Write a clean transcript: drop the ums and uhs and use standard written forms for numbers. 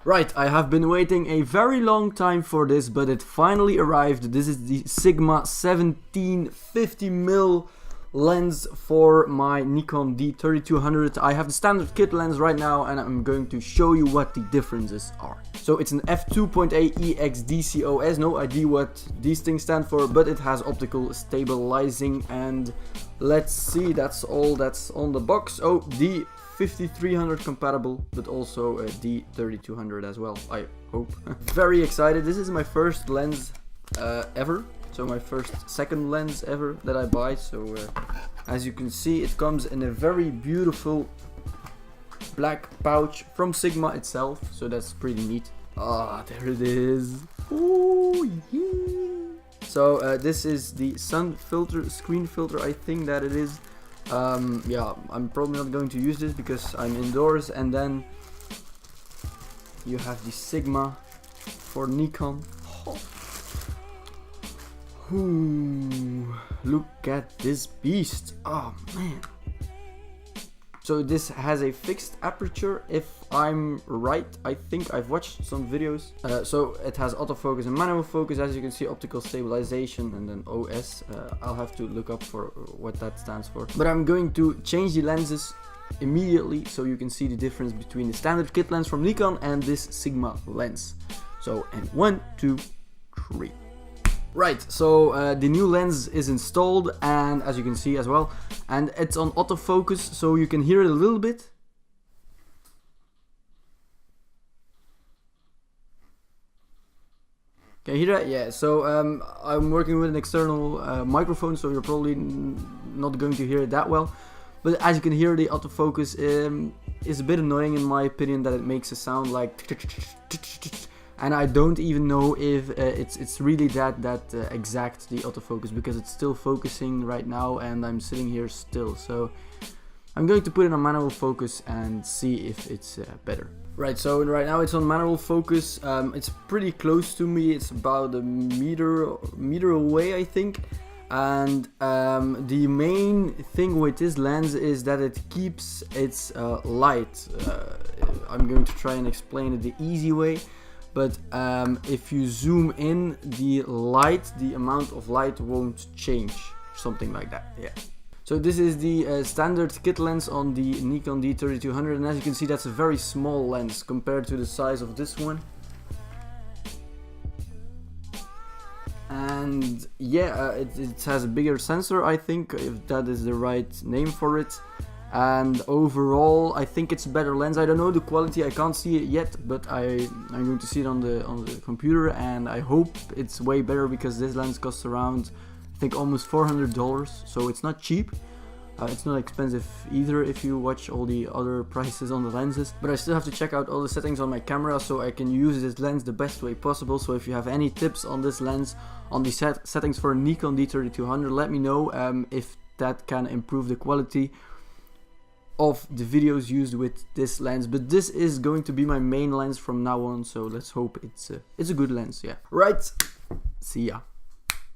Right, I have been waiting a very long time for this, but it finally arrived. This is the Sigma 1750mm lens for my Nikon D3200. I have the standard kit lens right now and I'm going to show you what the differences are. So it's an f2.8 EX DCOS, no idea what these things stand for, but it has optical stabilizing, and let's see, that's all that's on the box. Oh, the 5300 compatible, but also a D3200 as well, I hope. Very excited. This is my first lens ever, so my second lens ever that I buy. So as you can see, it comes in a very beautiful black pouch from Sigma itself, so that's pretty neat. Ah, there it is. Oh yeah. So this is the sun filter, screen filter, I think that it is. Yeah, I'm probably not going to use this because I'm indoors. And then you have the Sigma for Nikon. Oh. Ooh, look at this beast. Oh man. So this has a fixed aperture, if I'm right. I think I've watched some videos. So it has autofocus and manual focus, as you can see, optical stabilization, and then OS. I'll have to look up for what that stands for. But I'm going to change the lenses immediately so you can see the difference between the standard kit lens from Nikon and this Sigma lens. So, and 1, 2, 3. Right, so the new lens is installed, and as you can see as well, and it's on autofocus, so you can hear it a little bit. Can you hear that? Yeah, so I'm working with an external microphone, so you're probably not going to hear it that well. But as you can hear, the autofocus is a bit annoying in my opinion, that it makes a sound like... And I don't even know if it's really that exact, the autofocus, because it's still focusing right now and I'm sitting here still. So I'm going to put it on manual focus and see if it's better. Right, so right now it's on manual focus. It's pretty close to me. It's about a meter away, I think. And the main thing with this lens is that it keeps its light. I'm going to try and explain it the easy way. But if you zoom in, the light, the amount of light won't change, something like that, yeah. So this is the standard kit lens on the Nikon D3200, and as you can see, that's a very small lens compared to the size of this one. And yeah, it has a bigger sensor, I think, if that is the right name for it. And overall, I think it's a better lens. I don't know the quality, I can't see it yet, but I'm going to see it on the computer, and I hope it's way better, because this lens costs around, I think, almost $400, so it's not cheap. It's not expensive either if you watch all the other prices on the lenses, but I still have to check out all the settings on my camera so I can use this lens the best way possible. So if you have any tips on this lens, on the settings for a Nikon D3200, let me know if that can improve the quality of the videos used with this lens. But this is going to be my main lens from now on, so let's hope it's a good lens, yeah. Right, see ya.